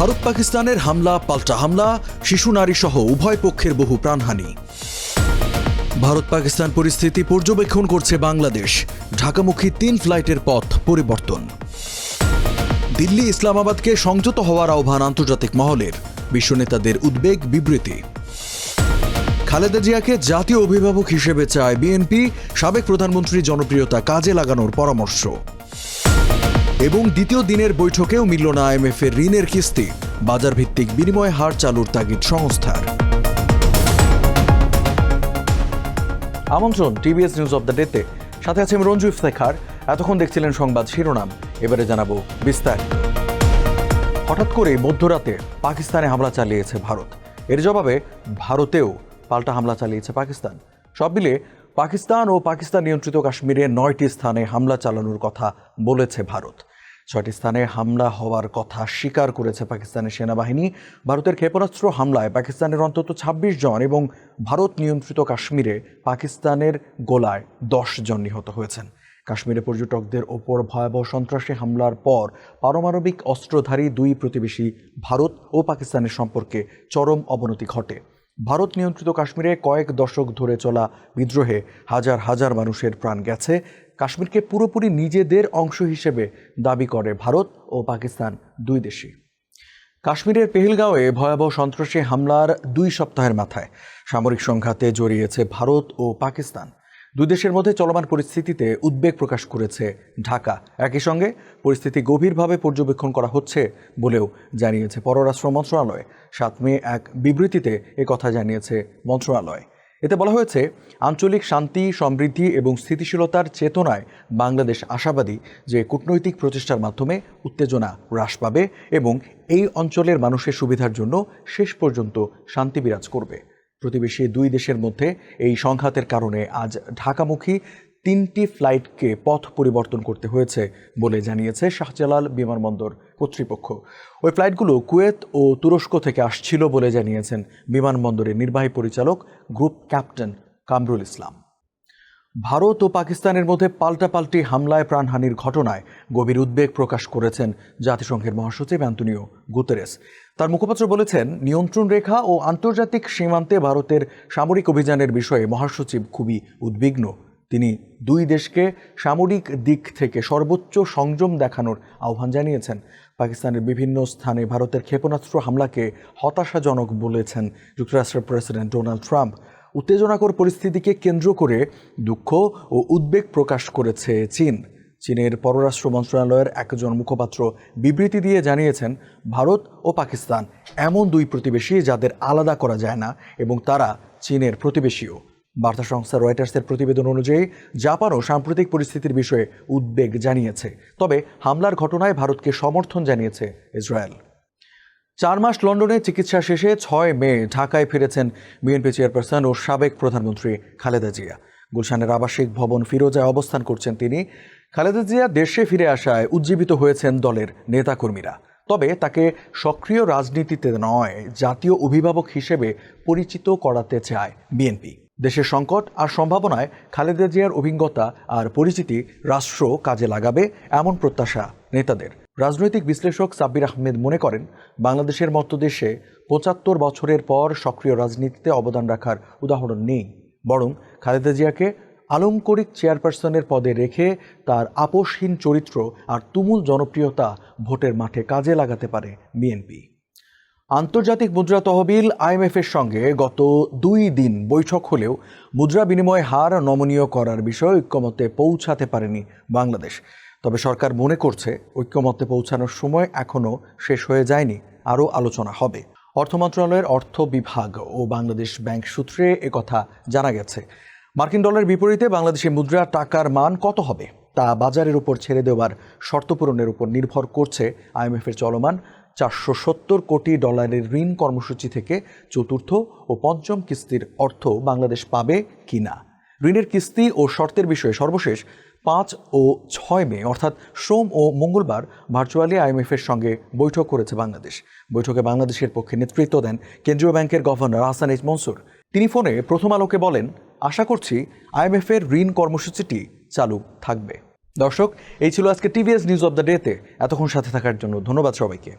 ভারত পাকিস্তানের হামলা পাল্টা হামলা, শিশু নারী সহ উভয় পক্ষের বহু প্রাণহানি। ভারত পাকিস্তান পরিস্থিতি পর্যবেক্ষণ করছে বাংলাদেশ। ঢাকামুখী 3 ফ্লাইটের পথ পরিবর্তন। দিল্লি ইসলামাবাদকে সংযত হওয়ার আহ্বান আন্তর্জাতিক মহলের, বিশ্ব নেতাদের উদ্বেগ বিবৃতি। খালেদা জিয়াকে জাতীয় অভিভাবক হিসেবে চায় বিএনপি, সাবেক প্রধানমন্ত্রীর জনপ্রিয়তা কাজে লাগানোর পরামর্শ। এবং দ্বিতীয় দিনের বৈঠকেও মিলল না আইএমএফের ঋণের কিস্তি, বাজার ভিত্তিক বিনিময় হার চালুর তাগিদ সংস্থার। আমন্ত্রণ টিভিএস নিউজ অব দ্য ডেতে, সাথে আছে আমি রঞ্জু ইফতেখার। এতক্ষণ দেখছিলেন সংবাদ শিরোনাম, এবারে জানাবো বিস্তারিত। হঠাৎ করে মধ্যরাতে পাকিস্তানে হামলা চালিয়েছে ভারত। এর জবাবে ভারতেও পাল্টা হামলা চালিয়েছে পাকিস্তান। সব মিলিয়ে পাকিস্তান ও পাকিস্তান নিয়ন্ত্রিত কাশ্মীরে 9টি স্থানে হামলা চালানোর কথা বলেছে ভারত। 6টি স্থানে হামলা হওয়ার কথা স্বীকার করেছে পাকিস্তানের সেনাবাহিনী। ভারতের ক্ষেপণাস্ত্র হামলায় পাকিস্তানের অন্তত 26 জন এবং ভারত নিয়ন্ত্রিত কাশ্মীরে পাকিস্তানের গোলায় 10 জন নিহত হয়েছেন। কাশ্মীরে পর্যটকদের ওপর ভয়াবহ সন্ত্রাসী হামলার পর পারমাণবিক অস্ত্রধারী 2 প্রতিবেশী ভারত ও পাকিস্তানের সম্পর্কে চরম অবনতি ঘটে। ভারত নিয়ন্ত্রিত কাশ্মীরে কয়েক দশক ধরে চলা বিদ্রোহে হাজার হাজার মানুষের প্রাণ গেছে। কাশ্মীরকে পুরোপুরি নিজেদের অংশ হিসেবে দাবি করে ভারত ও পাকিস্তান, 2 দেশই। কাশ্মীরের পেহেলগাঁওয়ে ভয়াবহ সন্ত্রাসী হামলার 2 সপ্তাহের মাথায় সামরিক সংঘাতে জড়িয়েছে ভারত ও পাকিস্তান। 2 দেশের মধ্যে চলমান পরিস্থিতিতে উদ্বেগ প্রকাশ করেছে ঢাকা। একই সঙ্গে পরিস্থিতি গভীরভাবে পর্যবেক্ষণ করা হচ্ছে বলেও জানিয়েছে পররাষ্ট্র মন্ত্রণালয়। 7 মে এক বিবৃতিতে একথা জানিয়েছে মন্ত্রণালয়। এতে বলা হয়েছে, আঞ্চলিক শান্তি, সমৃদ্ধি এবং স্থিতিশীলতার চেতনায় বাংলাদেশ আশাবাদী যে কূটনৈতিক প্রচেষ্টার মাধ্যমে উত্তেজনা হ্রাস পাবে এবং এই অঞ্চলের মানুষের সুবিধার জন্য শেষ পর্যন্ত শান্তি বিরাজ করবে। প্রতিবেশী 2 দেশের মধ্যে এই সংঘাতের কারণে আজ ঢাকামুখী 3টি ফ্লাইটকে পথ পরিবর্তন করতে হয়েছে বলে জানিয়েছে শাহজালাল বিমানবন্দর কর্তৃপক্ষ। ওই ফ্লাইটগুলো কুয়েত ও তুরস্ক থেকে আসছিল বলে জানিয়েছেন বিমানবন্দরের নির্বাহী পরিচালক গ্রুপ ক্যাপ্টেন কামরুল ইসলাম। ভারত ও পাকিস্তানের মধ্যে পাল্টাপাল্টি হামলায় প্রাণহানির ঘটনায় গভীর উদ্বেগ প্রকাশ করেছেন জাতিসংঘের মহাসচিব অ্যান্তোনিও গুতেরেস। তার মুখপাত্র বলেছেন, নিয়ন্ত্রণ রেখা ও আন্তর্জাতিক সীমান্তে ভারতের সামরিক অভিযানের বিষয়ে মহাসচিব খুবই উদ্বিগ্ন। তিনি 2 দেশকে সামরিক দিক থেকে সর্বোচ্চ সংযম দেখানোর আহ্বান জানিয়েছেন। পাকিস্তানের বিভিন্ন স্থানে ভারতের ক্ষেপণাস্ত্র হামলাকে হতাশাজনক বলেছেন যুক্তরাষ্ট্রের প্রেসিডেন্ট ডোনাল্ড ট্রাম্প। উত্তেজনাকর পরিস্থিতিকে কেন্দ্র করে দুঃখ ও উদ্বেগ প্রকাশ করেছে চীন। চীনের পররাষ্ট্র মন্ত্রণালয়ের একজন মুখপাত্র বিবৃতি দিয়ে জানিয়েছেন, ভারত ও পাকিস্তান এমন 2 প্রতিবেশী যাদের আলাদা করা যায় না এবং তারা চীনের প্রতিবেশীও। বার্তা সংস্থা রয়টার্সের প্রতিবেদন অনুযায়ী জাপানও সাম্প্রতিক পরিস্থিতির বিষয়ে উদ্বেগ জানিয়েছে। তবে হামলার ঘটনায় ভারতকে সমর্থন জানিয়েছে ইসরায়েল। 4 মাস লন্ডনে চিকিৎসা শেষে 6 মে ঢাকায় ফিরেছেন বিএনপি চেয়ারপারসন ও সাবেক প্রধানমন্ত্রী খালেদা জিয়া। গুলশানের আবাসিক ভবন ফিরোজায় অবস্থান করছেন তিনি। খালেদা জিয়া দেশে ফিরে আসায় উজ্জীবিত হয়েছেন দলের নেতাকর্মীরা। তবে তাকে সক্রিয় রাজনীতিতে নয়, জাতীয় অভিভাবক হিসেবে পরিচিত করাতে চায় বিএনপি। দেশের সংকট আর সম্ভাবনায় খালেদা জিয়ার অভিজ্ঞতা আর পরিচিতি রাষ্ট্র কাজে লাগাবে, এমন প্রত্যাশা নেতাদের। রাজনৈতিক বিশ্লেষক সাব্বির আহমেদ মনে করেন, বাংলাদেশের মতো দেশে 75 বছরের পর সক্রিয় রাজনীতিতে অবদান রাখার উদাহরণ নেই। বরং খালেদা জিয়াকে আলংকরিক চেয়ারপারসনের পদে রেখে তার আপোষহীন চরিত্র আর তুমুল জনপ্রিয়তা ভোটের মাঠে কাজে লাগাতে পারে বিএনপি। আন্তর্জাতিক মুদ্রা তহবিল আইএমএফের সঙ্গে গত 2 দিন বৈঠক হলেও মুদ্রা বিনিময় হার নমনীয় করার বিষয়ে ঐক্যমত্যে পৌঁছাতে পারেনি বাংলাদেশ। তবে সরকার মনে করছে, ঐক্যমত্যে পৌঁছানোর সময় এখনও শেষ হয়ে যায়নি, আরও আলোচনা হবে। অর্থ মন্ত্রণালয়ের অর্থ বিভাগ ও বাংলাদেশ ব্যাংক সূত্রে একথা জানা গেছে। মার্কিন ডলারের বিপরীতে বাংলাদেশের মুদ্রা টাকার মান কত হবে তা বাজারের উপর ছেড়ে দেওয়ার শর্ত পূরণের উপর নির্ভর করছে আইএমএফের চলমান 470 কোটি ডলারের ঋণ কর্মসূচি থেকে 4র্থ ও 5ম কিস্তির অর্থ বাংলাদেশ পাবে কিনা। ঋণের কিস্তি ও শর্তের বিষয়ে সর্বশেষ 5 ও 6 মে অর্থাৎ সোম ও মঙ্গলবার ভার্চুয়ালি আইএমএফের সঙ্গে বৈঠক করেছে বাংলাদেশ। বৈঠকে বাংলাদেশের পক্ষে নেতৃত্ব দেন কেন্দ্রীয় ব্যাংকের গভর্নর হাসান এইচ মনসুর। তিনি ফোনে প্রথম আলোকে বলেন, আশা করছি আইএমএফের ঋণ কর্মসূচিটি চালু থাকবে। দর্শক, এই ছিল আজকে টিভিএস নিউজ অব দ্য ডেতে। এতক্ষণ সাথে থাকার জন্য ধন্যবাদ সবাইকে।